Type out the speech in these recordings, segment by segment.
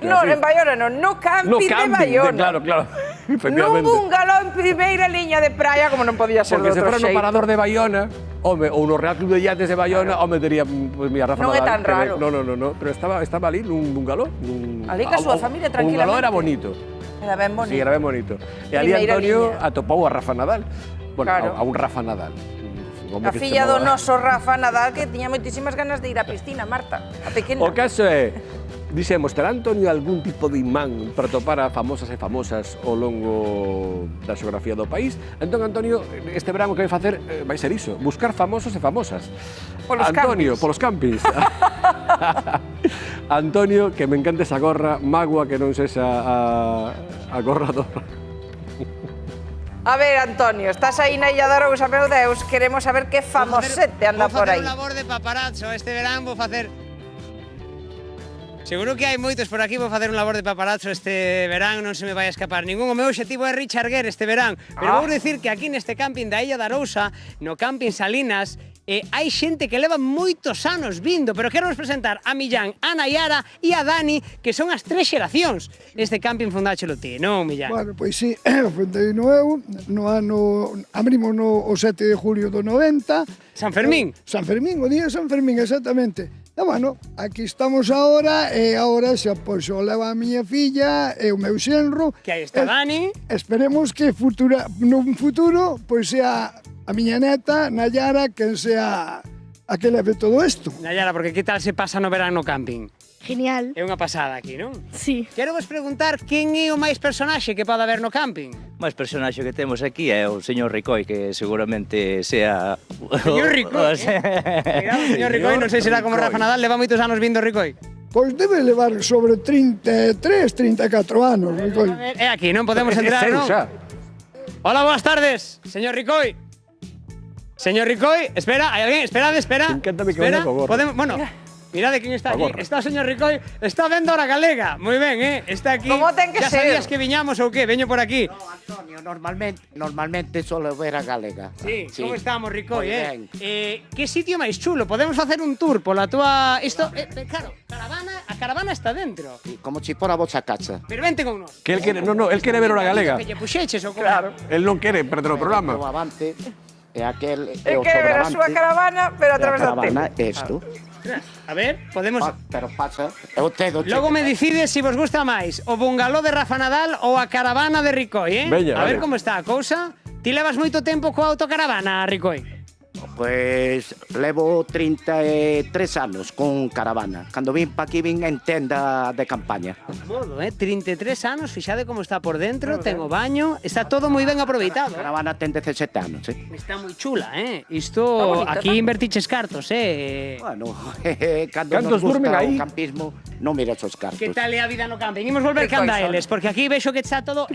No, en Baiona non, no camping de Baiona. Claro, Nun bungalow en primeira liña de praia, como non podía ser de Porque se outro fuera no xeito. parador de Baiona, home, ou no Real Club de Yates de Baiona, home, diría, pues mira, Rafa Non é Nadal. tan raro. No, pero estaba ali nun bungalow. Ali ca súa familia, O bungalow tranquilamente. era bonito. Era ben bonito. Sí, era ben bonito. E ali Primeira Antonio liña. atopou a Rafa Nadal. Bueno, Claro. a un Rafa Nadal. Un home A que se filla do chamaba- noso Rafa Nadal, que tiña moitísimas ganas de ir á piscina, Marta, a pequena. O caso é, dixemos, terá Antonio algún tipo de imán para topar a famosas e famosas ao longo da xeografía do país? Entón, Antonio, este verano que vai facer vai ser iso, buscar famosos e famosas. Polos Antonio, campings. polos campings. Antonio, que me encanta esa gorra, magua que non sexa a gorra do... A ver, Antonio, estás aí na Illa de Arousa, meu Deus, queremos saber que famosete anda por aí. Vou facer un labor de paparazzo este verán, vou facer... Seguro que hai moitos por aquí, vou facer un labor de paparazzo este verán, non se me vai a escapar ningún. O meu obxectivo é Richard Gere este verán, pero vou dicir que aquí neste camping da Illa de Arousa, no camping Salinas, hai xente que leva moitos anos vindo, pero quero vos presentar a Millán, a Nayara e a Dani, que son as 3 xeracións neste camping fundáchelo ti, non, Millán? Bueno, pois sí, fundei no eu, no ano, abrimos no o 7 de julio do 90. San Fermín. San Fermín, o día de San Fermín, exactamente. E bueno, aquí estamos agora, e agora xa, pois, o leva a miña filla e o meu xenro. Que aí está Dani. Esperemos que nun futuro, pois, sea a miña neta, Nayara, quen sea a que leve todo isto. Nayara, porque que tal se pasa no verán no camping? Genial. É unha pasada aquí, non? Sí. Quero vos preguntar quen é o máis personaxe que pode haber no camping. O máis personaxe que temos aquí é o señor Ricoi, que seguramente sea... Señor Ricoi, Mira, o señor Ricoi, non sei se será como Rafa Nadal, leva moitos anos vindo Ricoi. Pois debe levar sobre 33, 34 anos, Nicol. É aquí, non podemos entrar, non? Hola, boas tardes, señor Ricoi. Señor Ricoi, espera, hai alguén, esperade, espera. Encántame que espera, vaya co gorro. podemos, bueno, mirade quen está Co aquí. gorro. Está o señor Ricoi, está vendo hora galega. Moi ben, Está aquí. Como ten que ya ser. sabías que viñamos ou que? Veño por aquí. No, Antonio, normalmente solo ver a galega. Sí, como estamos, Ricoi, Moi ben. Que sitio máis chulo? Podemos facer un tour pola túa... Isto, claro, a caravana está dentro. Sí, como si fora a vosa casa. Pero vente con nos. Que el quere, no, el quere ver hora galega. Que lle puxeches ou como? Claro. El non quere perder o programa. O avante e aquel É o que ver a súa sobreavante. caravana, pero a E través da caravana tele. é isto. A ver, podemos... Pero pasa, é o tedo. Logo me decides se vos gusta máis o bungalow de Rafa Nadal ou a caravana de Ricoi, Veña, A ver vale. como está a cousa. Ti levas moito tempo coa autocaravana, Ricoi? Pois levo 33 anos con caravana. Cando vin pa aquí vin en tenda de campaña. Modo, 33 anos, fixade como está por dentro, ten o baño, está todo moi ben aproveitado. A caravana ten 17 anos, Está moi chula, Isto, bonita, aquí invertiches cartos, Bueno, cando Cantos nos gusta durmen aí? o campismo, non miras os cartos. Que tal é a vida no camping? Imos volver Que canda coisa. eles, porque aquí vexo que está todo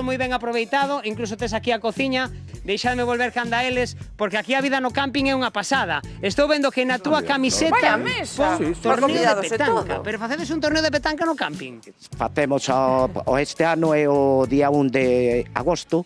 moi ben aproveitado, incluso tes aquí a cociña, deixadme volver canda eles, porque aquí a vida no camping é unha pasada. Estou vendo que na túa camiseta Vaya mesa, pon sí, torneo de convidados e petanca, todo. pero facedes un torneo de petanca no camping. Facemos o este ano é o día 1 de agosto,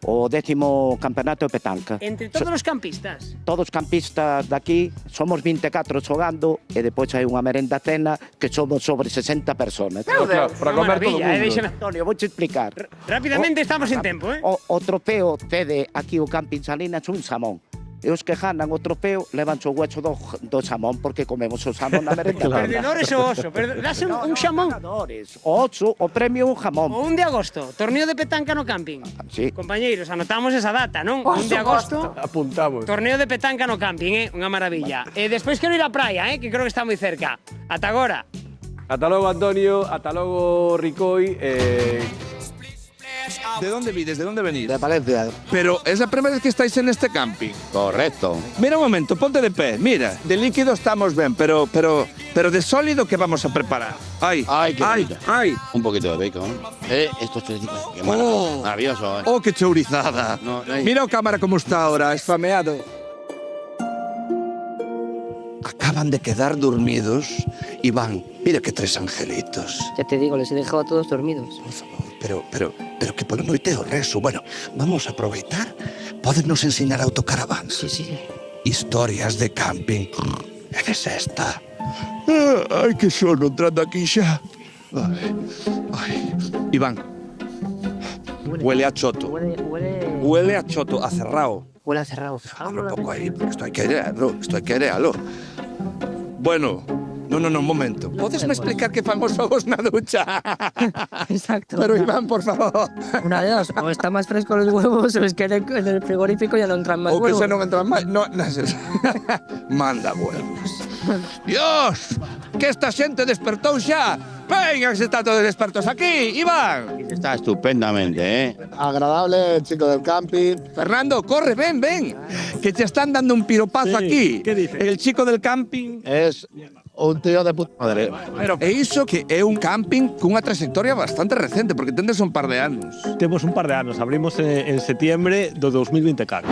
o 10º campeonato de petanca. Entre todos os campistas. Todos campistas daqui, somos 24 xogando e depois hai unha merenda cena que somos sobre 60 personas. Meu Deus. Para Unha comer todo o maravilla, mundo. Déixame. Antonio, vou te explicar. Rápidamente estamos sin tempo, O trofeo cede aquí o Camping Salinas un xamón. E os que ganan o trofeo levan o hueso do xamón porque comemos o xamón na merenda. Perdedores o oso, dase un xamón. Ganadores. O oso, o premio un jamón. O 1 de agosto, torneo de petanca no camping. Sí. Compañeiros, anotamos esa data, non? Por 1 de agosto, Apuntamos. torneo de petanca no camping, Unha maravilla. E despois quero ir á praia, que creo que está moi cerca. Ata agora. Ata logo, Antonio. Ata logo, Ricoi. ¿De dónde vides? ¿De dónde venís? De Valencia. Pero es la primera vez que estáis en este camping. Correcto. Mira un momento, ponte de pie. Mira, de líquido estamos bien, pero de sólido, ¿qué vamos a preparar? ¡Ay! Ay, qué ¡Ay! bonita. ¡Ay! Un poquito de bacon. Estos choricitos. Qué Oh. maravilloso, ¡Oh, qué chourizada! No, no hay- Mira o cámara cómo está ahora, esfameado. Acaban de quedar dormidos y van. Mira que 3 angelitos. Ya te digo, les he dejado a todos dormidos. Por favor, pero que por noite o rezo. Bueno, vamos a aproveitar. Podennos enseñar autocaravanas. Sí, sí. Historias de camping. Eres esta. Ai, que sono entrando aquí xa. Ay. Iván, huele a choto. Huele a choto, a cerrado. Huele a cerrado. Habla un poco ahí, porque esto hay que airearlo. Bueno, no, un momento. ¿Podesme explicar qué famoso vos na ducha? Exacto. Pero Iván, por favor. Una de dos, o está más fresco los huevos o es que en el frigorífico ya no entran más O que huevos. se non entran máis. No es eso. Manda huevos. Dios, que esta xente despertou xa. Venga, que se está todos despertos aquí. Iván. Está estupendamente, ¿eh? Agradable, el chico del camping. Fernando, corre, ven. Que te están dando un piropazo aquí. ¿Qué dice? El chico del camping. Es un tío de puta madre. Pero e iso que é un camping cunha trayectoria bastante recente, porque tendes un par de anos. Temos un par de anos, abrimos en septiembre do 2024.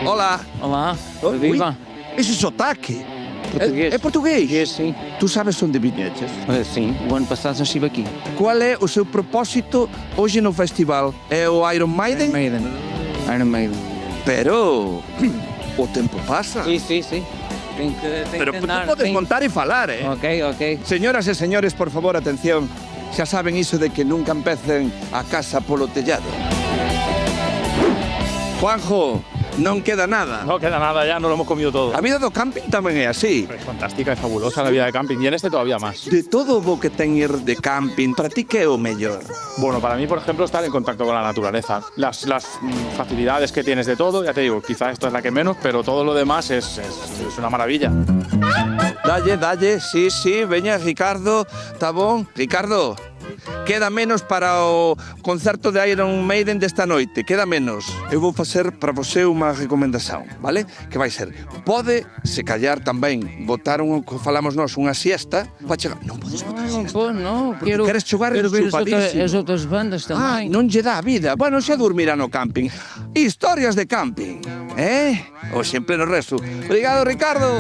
Hola. Olá, viva. Ese sotaque. Portugués. É portugués? Portugués, sim. Tú sabes onde viñeches? Sim, o ano passado já estive aqui. Qual é o seu propósito hoxe no festival? É o Iron Maiden? Iron Maiden. Pero o tempo pasa. Sim. Tem Pero que tú andar, podes tem- montar e falar, eh? Ok. Señoras e señores, por favor, atención. Xa saben iso de que nunca empecen a casa polo tellado. Juanjo, non queda nada. No queda nada ya, nos lo hemos comido todo. A vida do camping tamén é así. Es fantástica, es fabulosa la vida de camping y en este todavía más. De todo o que ten ir de camping, para ti que é o mellor? Bueno, para mí, por ejemplo, estar en contacto con la naturaleza. Las facilidades que tienes de todo, ya te digo, quizá esta es la que menos, pero todo lo demás es una maravilla. Dalle, sí, veña, Ricardo, tá bon? Ricardo, queda menos para o concerto de Iron Maiden desta noite, queda menos. Eu vou facer para você unha recomendación, vale? Que vai ser, pode, se callar tamén, botar falamos nós, unha siesta, para chegar. Non podes botar siesta. No, Porque queres xogar chupadísimo. as outras bandas Ai, non lle dá a vida. Bueno, xa dormirá no camping. Historias de camping, eh? Hoxe en pleno rezo. Obrigado, Ricardo.